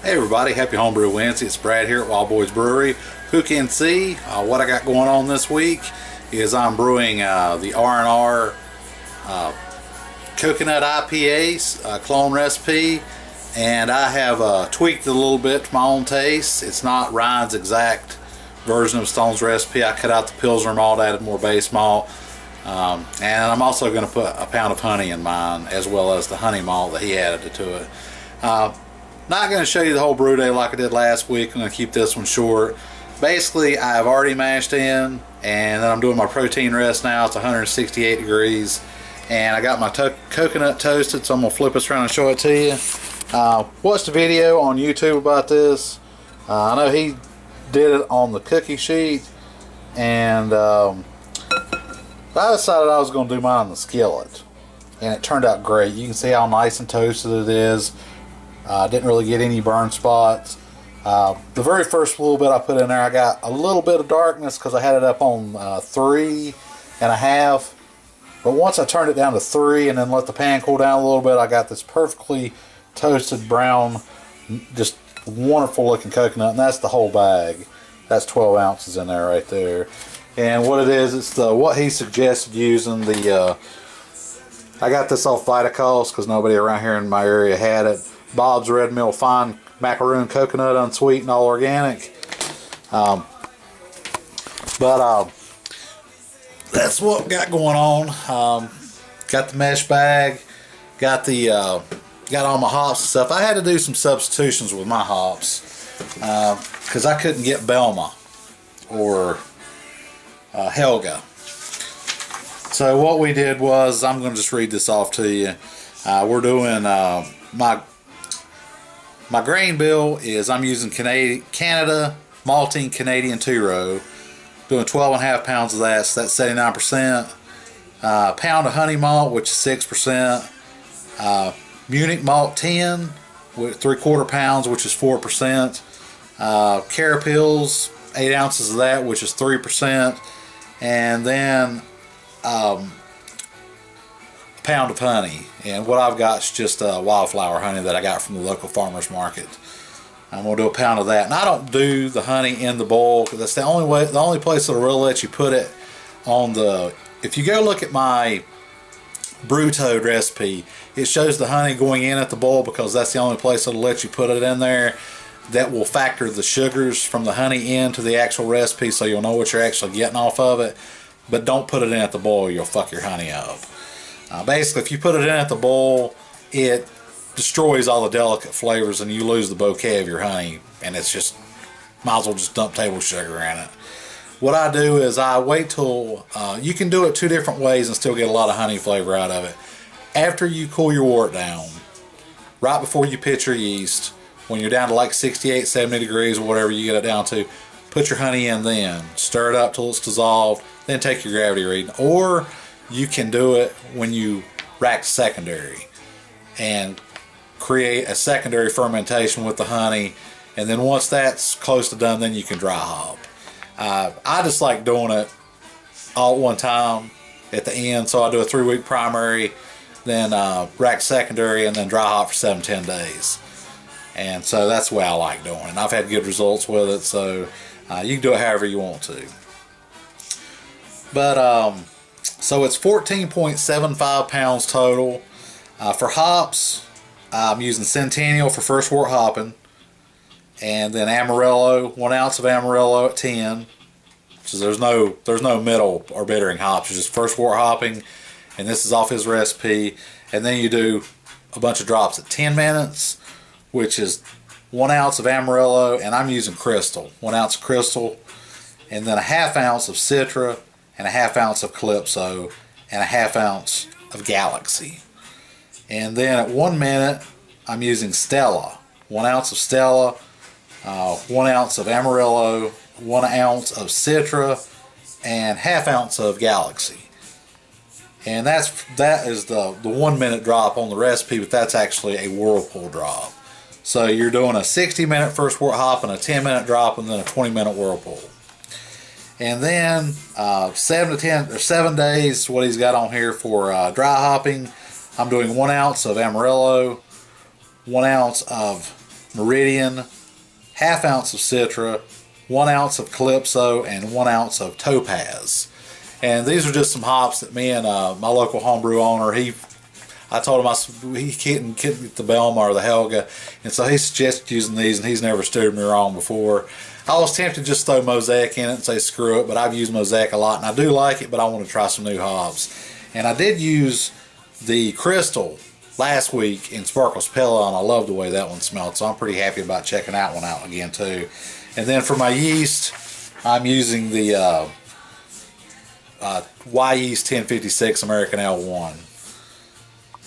Hey everybody, happy Homebrew Wednesday. It's Brad here at Wild Boys Brewery. Who can see what I got going on this week is I'm brewing the R&R coconut IPA clone recipe, and I have tweaked it a little bit to my own taste. It's not Ryan's exact version of Stone's recipe. I cut out the Pilsner malt, added more base malt, and I'm also going to put a pound of honey in mine, as well as the honey malt that he added to it. Not going to show you the whole brew day like I did last week. I'm going to keep this one short. Basically, I've already mashed in, and then I'm doing my protein rest now. It's 168 degrees, and I got my coconut toasted, so I'm going to flip this around and show it to you. Watched a video on YouTube about this. I know he did it on the cookie sheet, and I decided I was going to do mine on the skillet, and it turned out great. You can see how nice and toasted it is. Didn't really get any burn spots. The very first little bit I put in there, I got a little bit of darkness because I had it up on 3.5. But once I turned it down to 3 and then let the pan cool down a little bit, I got this perfectly toasted brown, just wonderful looking coconut, and that's the whole bag. That's 12 ounces in there right there. And what it is, it's the what he suggested using. I got this off Vitacost because nobody around here in my area had it. Bob's Red Mill Fine Macaroon Coconut, unsweetened, all organic. But that's what got going on. Got the mesh bag, got all my hops and stuff. I had to do some substitutions with my hops because I couldn't get Belma or Helga. So what we did was, I'm going to just read this off to you. We're doing my grain bill is I'm using Canada malting Canadian 2-row, doing 12.5 pounds of that, so that's 79%. Pound of honey malt, which is 6%. Munich malt 10, with 3/4 pounds, which is 4%. Carapils, 8 ounces of that, which is 3%. And then a pound of honey, and what I've got is just wildflower honey that I got from the local farmers market. I'm gonna do a pound of that, and I don't do the honey in the bowl because that's the only place that'll really let you put it on the. If you go look at my brew toad recipe, it shows the honey going in at the bowl because that's the only place that'll let you put it in there. That will factor the sugars from the honey into the actual recipe, so you'll know what you're actually getting off of it. But don't put it in at the bowl; you'll fuck your honey up. Basically, if you put it in at the bowl, it destroys all the delicate flavors and you lose the bouquet of your honey, and it's just, might as well just dump table sugar in it. What I do is I wait till, you can do it 2 different ways and still get a lot of honey flavor out of it. After you cool your wort down, right before you pitch your yeast, when you're down to like 68, 70 degrees or whatever you get it down to, put your honey in then. Stir it up till it's dissolved, then take your gravity reading. Or you can do it when you rack secondary and create a secondary fermentation with the honey, and then once that's close to done, then you can dry hop. I just like doing it all at one time at the end, so I do a 3-week primary, then rack secondary, and then dry hop for 7-10 days. And so that's the way I like doing it, and I've had good results with it, so you can do it however you want to. But so it's 14.75 pounds total. For hops, I'm using Centennial for first wort hopping, and then Amarillo, 1 ounce of Amarillo at 10. So there's no middle or bittering hops. It's just first wort hopping, and this is off his recipe. And then you do a bunch of drops at 10 minutes, which is 1 ounce of Amarillo, and I'm using Crystal, 1 ounce of Crystal, and then a 1/2 ounce of Citra, and a 1/2 ounce of Calypso, and a 1/2 ounce of Galaxy. And then at 1 minute, I'm using Stella, 1 ounce of Stella, 1 ounce of Amarillo, 1 ounce of Citra, and 1/2 ounce of Galaxy. And that is the 1 minute drop on the recipe, but that's actually a whirlpool drop. So you're doing a 60-minute first wort hop and a 10-minute drop, and then a 20-minute whirlpool. And then 7 days, what he's got on here for dry hopping. I'm doing 1 ounce of Amarillo, 1 ounce of Meridian, ½ ounce of Citra, 1 ounce of Calypso, and 1 ounce of Topaz. And these are just some hops that me and my local homebrew owner, I told him he couldn't get the Belma or the Helga, and so he suggested using these, and he's never steered me wrong before. I was tempted to just throw Mosaic in it and say screw it, but I've used Mosaic a lot, and I do like it, but I want to try some new hops. And I did use the Crystal last week in Sparkles Pella, and I love the way that one smelled, so I'm pretty happy about checking that one out again too. And then for my yeast, I'm using the Y-Yeast 1056 American L1.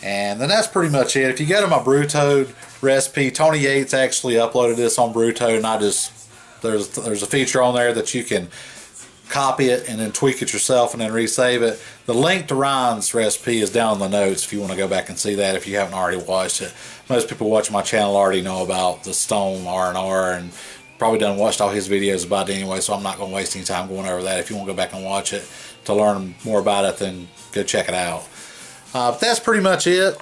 And then that's pretty much it. If you go to my Brewtoad recipe, Tony Yates actually uploaded this on Brewtoad, and there's a feature on there that you can copy it and then tweak it yourself and then resave it. The link to Ryan's recipe is down in the notes if you want to go back and see that if you haven't already watched it. Most people watching my channel already know about the Stone R&R and probably done watched all his videos about it anyway, so I'm not going to waste any time going over that. If you want to go back and watch it to learn more about it, then go check it out. But that's pretty much it.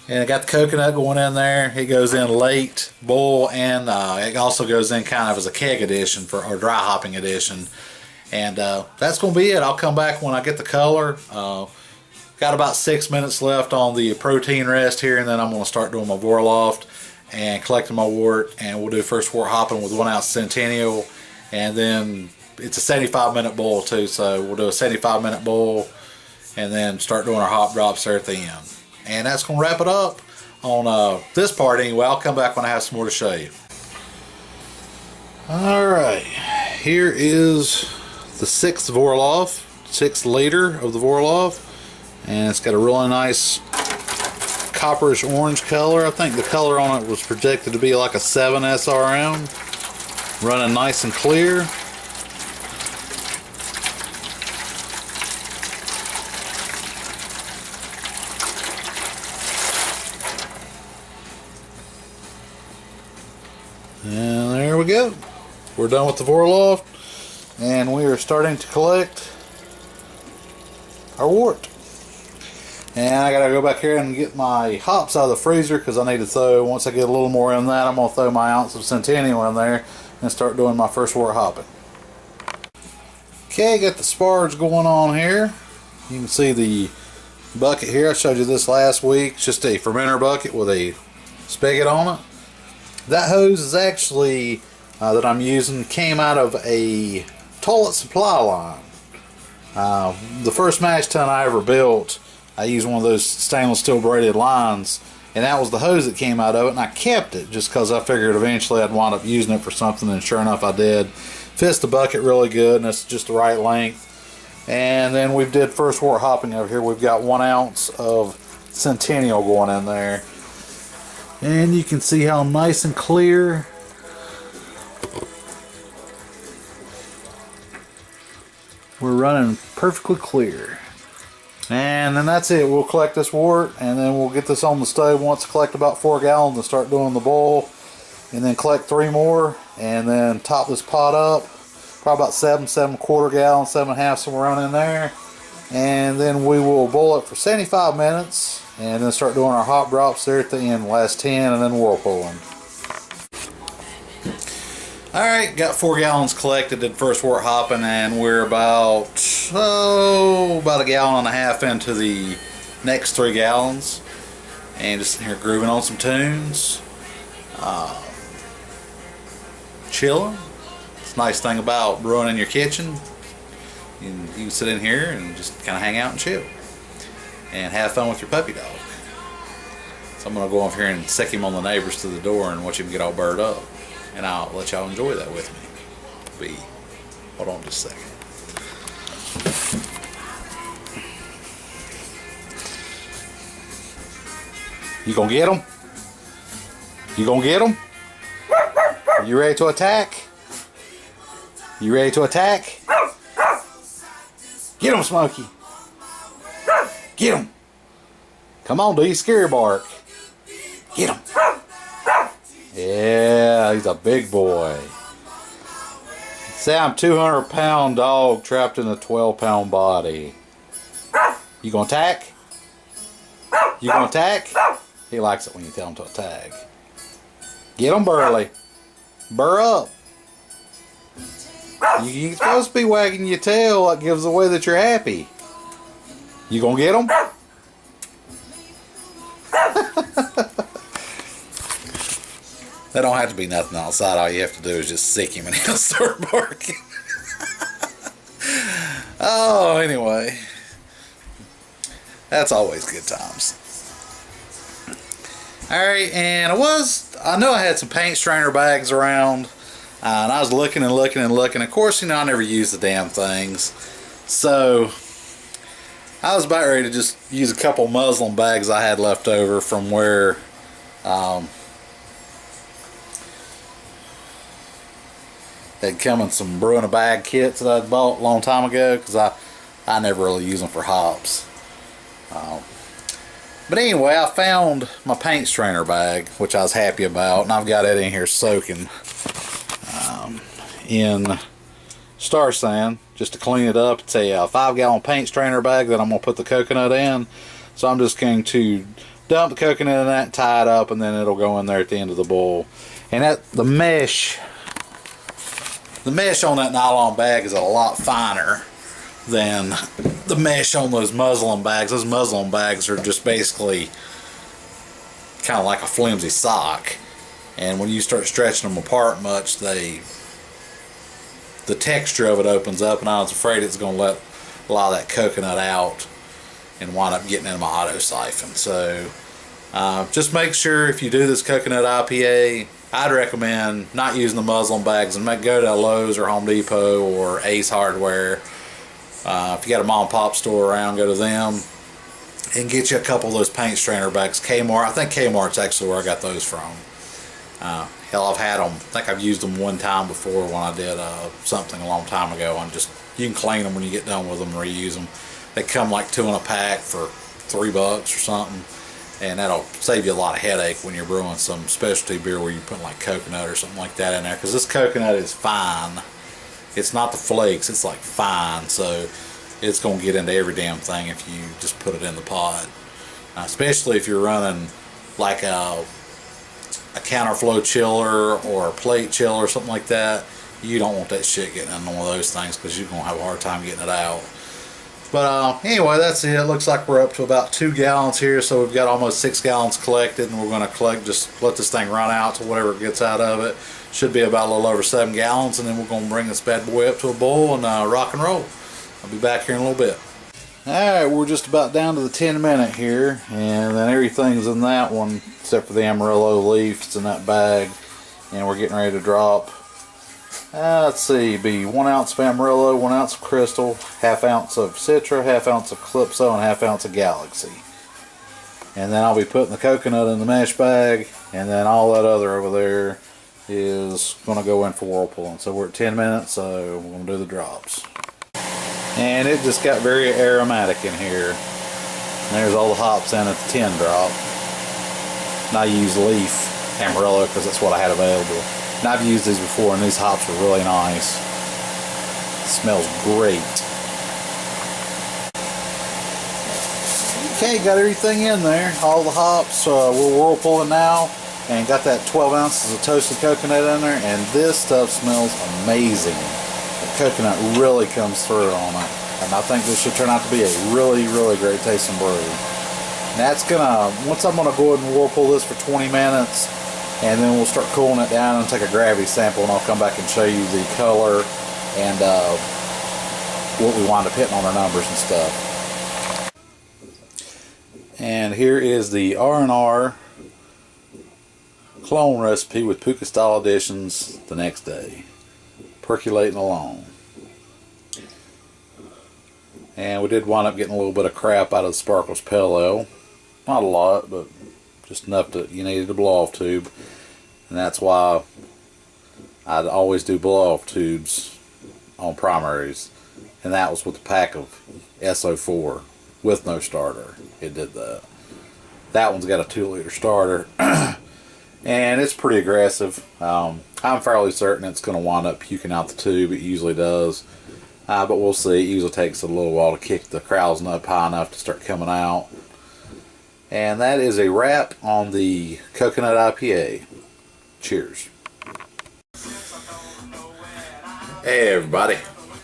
And I got the coconut going in there. It goes in late boil, and it also goes in kind of as a keg edition or dry hopping edition. And that's going to be it. I'll come back when I get the color. Got about 6 minutes left on the protein rest here, and then I'm going to start doing my Vorloft and collecting my wort, and we'll do first wort hopping with 1 ounce Centennial, and then it's a 75-minute boil too, so we'll do a 75-minute boil and then start doing our hop drops there at the end. And that's going to wrap it up on this part anyway. I'll come back when I have some more to show you. Alright, here is the 6th Vorloff, 6th liter of the Vorloff, and it's got a really nice copperish orange color. I think the color on it was projected to be like a 7 SRM, running nice and clear. And there we go. We're done with the Vorloff, and we are starting to collect our wort. And I gotta go back here and get my hops out of the freezer because I need to throw, once I get a little more in that, I'm gonna throw my ounce of Centennial in there and start doing my first wort hopping. Okay, got the sparge going on here. You can see the bucket here. I showed you this last week. It's just a fermenter bucket with a spigot on it. That hose is actually, that I'm using, came out of a toilet supply line. The first mash tun I ever built, I used one of those stainless steel braided lines, and that was the hose that came out of it, and I kept it just because I figured eventually I'd wind up using it for something, and sure enough I did. Fits the bucket really good, and it's just the right length. And then we did first wort hopping over here. We've got 1 ounce of Centennial going in there. And you can see how nice and clear we're running, perfectly clear. And then that's it. We'll collect this wort, and then we'll get this on the stove once I collect about 4 gallons and start doing the boil, and then collect 3 more, and then top this pot up, probably about 7.25 gallons, 7.5, somewhere around in there. And then we will boil it for 75 minutes, and then start doing our hop drops there at the end, last 10, and then whirlpooling. Alright, got 4 gallons collected at first wort hopping, and we're about a gallon and a half into the next 3 gallons. And just here grooving on some tunes. Chilling. It's a nice thing about brewing in your kitchen. You can sit in here and just kind of hang out and chill. And have fun with your puppy dog. So I'm going to go over here and sick him on the neighbors to the door and watch him get all burred up. And I'll let y'all enjoy that with me. Hold on just a second. You gonna get him? You gonna get him? Are you ready to attack? You ready to attack? Get him, Smokey. Get him. Come on, do your scary bark. Get him. Yeah, he's a big boy. Say I'm a 200-pound dog trapped in a 12-pound body. You gonna attack? You gonna attack? He likes it when you tell him to attack. Get him, Burley. Burr up. You're supposed to be wagging your tail. That gives away that you're happy. You gonna get him? That don't have to be nothing outside. All you have to do is just sick him and he'll start barking. Oh, anyway. That's always good times. Alright, and I know I had some paint strainer bags around. And I was looking and looking and looking. Of course, I never use the damn things. So, I was about ready to just use a couple muslin bags I had left over from where they'd come in some brewing a bag kits that I'd bought a long time ago, because I never really use them for hops. But anyway, I found my paint strainer bag, which I was happy about, and I've got it in here soaking in Star Sand just to clean it up. It's a 5-gallon paint strainer bag that I'm going to put the coconut in. So I'm just going to dump the coconut in that, tie it up, and then it'll go in there at the end of the bowl. And the mesh on that nylon bag is a lot finer than the mesh on those muslin bags. Those muslin bags are just basically kind of like a flimsy sock, and when you start stretching them apart much, the texture of it opens up, and I was afraid it's going to let a lot of that coconut out and wind up getting in my auto siphon. So just make sure if you do this coconut IPA, I'd recommend not using the muslin bags and go to Lowe's or Home Depot or Ace Hardware. If you got a mom and pop store around, go to them and get you a couple of those paint strainer bags. Kmart, I think Kmart's actually where I got those from. Hell, I've had them. I think I've used them one time before when I did something a long time ago. You can clean them when you get done with them and reuse them. They come like 2 in a pack for $3 or something, and that'll save you a lot of headache when you're brewing some specialty beer where you're putting like coconut or something like that in there, because this coconut is fine. It's not the flakes, it's like fine, so it's going to get into every damn thing if you just put it in the pot. Especially if you're running like a counterflow chiller or a plate chiller or something like that. You don't want that shit getting in one of those things, because you're going to have a hard time getting it out. But anyway, that's it. It looks like we're up to about 2 gallons here, so we've got almost 6 gallons collected, and we're going to just let this thing run out to whatever gets out of it. Should be about a little over 7 gallons, and then we're going to bring this bad boy up to a boil and rock and roll. I'll be back here in a little bit. Alright, we're just about down to the 10-minute here, and then everything's in that one except for the Amarillo leaf. It's in that bag, and we're getting ready to drop. Let's see, be 1 ounce of Amarillo, 1 ounce of Crystal, ½ ounce of Citra, ½ ounce of Calypso, and ½ ounce of Galaxy. And then I'll be putting the coconut in the mesh bag, and then all that other over there is going to go in for whirlpooling. So we're at 10 minutes, so we're going to do the drops. And it just got very aromatic in here. And there's all the hops in at the 10 drop. And I use leaf Amarillo because that's what I had available. And I've used these before, and these hops are really nice. It smells great. Okay, got everything in there. All the hops. We're whirlpooling now. And got that 12 ounces of toasted coconut in there. And this stuff smells amazing. The coconut really comes through on it. And I think this should turn out to be a really, really great tasting brew. And that's once I'm gonna go ahead and whirlpool this for 20 minutes, and then we'll start cooling it down and take a gravity sample, and I'll come back and show you the color and what we wind up hitting on our numbers and stuff. And here is the R&R clone recipe with Pooka style additions the next day. Percolating along. And we did wind up getting a little bit of crap out of the Sparkles Pale Ale. Not a lot, but just enough that you needed a blow-off tube. And that's why I'd always do blow-off tubes on primaries. And that was with the pack of SO4 with no starter. It did that. That one's got a 2-liter starter. And it's pretty aggressive. I'm fairly certain it's going to wind up puking out the tube. It usually does. But we'll see. It usually takes a little while to kick the krausen up high enough to start coming out. And that is a wrap on the coconut IPA. Cheers. Hey everybody,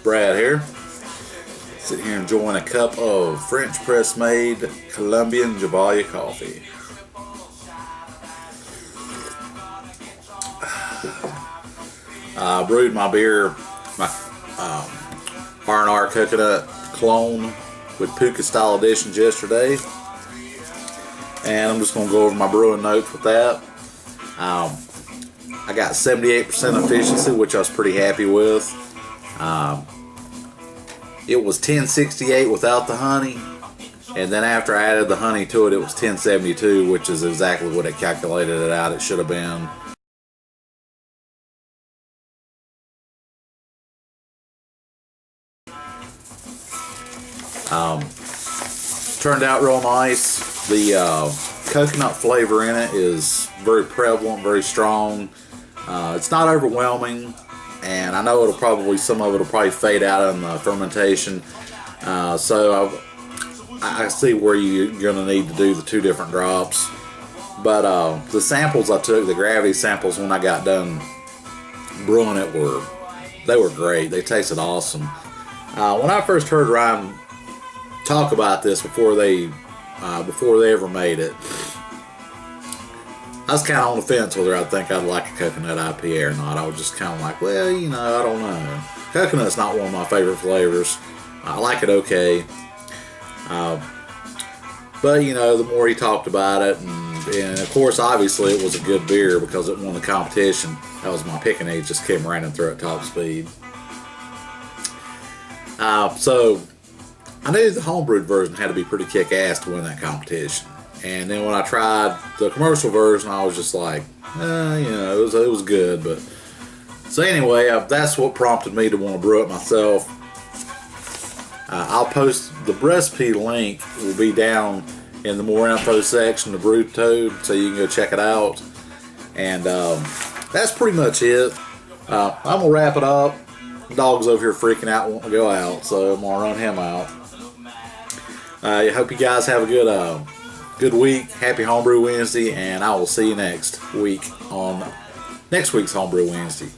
Brad here. Sitting here enjoying a cup of French press made Colombian Javalia coffee. I brewed my beer, my R&R coconut clone with Pooka style editions yesterday. And I'm just going to go over my brewing notes with that. I got 78% efficiency, which I was pretty happy with. It was 1068 without the honey, and then after I added the honey to it, it was 1072, which is exactly what it calculated it out. It should have been. Turned out real nice. The coconut flavor in it is very prevalent, very strong. It's not overwhelming, and I know some of it will probably fade out in the fermentation. So I see where you're going to need to do the 2 different drops. But the samples I took, the gravity samples, when I got done brewing it, they were great. They tasted awesome. When I first heard Ryan talk about this before they ever made it, I was kind of on the fence whether I think I'd like a coconut IPA or not. I was just kind of like, well, I don't know. Coconut's not one of my favorite flavors. I like it okay. But, the more he talked about it, and of course, obviously, it was a good beer because it won the competition. That was my picking age, just came running through at top speed. So, I knew the homebrewed version had to be pretty kick-ass to win that competition. And then when I tried the commercial version, I was just like, it was good. But so anyway, that's what prompted me to want to brew it myself. I'll post the recipe link. Will be down in the more info section, the Brew Toad, so you can go check it out. And that's pretty much it. I'm gonna wrap it up. The dog's over here freaking out, wanting to go out, so I'm gonna run him out. I hope you guys have a good week. Happy Homebrew Wednesday, and I will see you next week on next week's Homebrew Wednesday.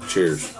Cheers.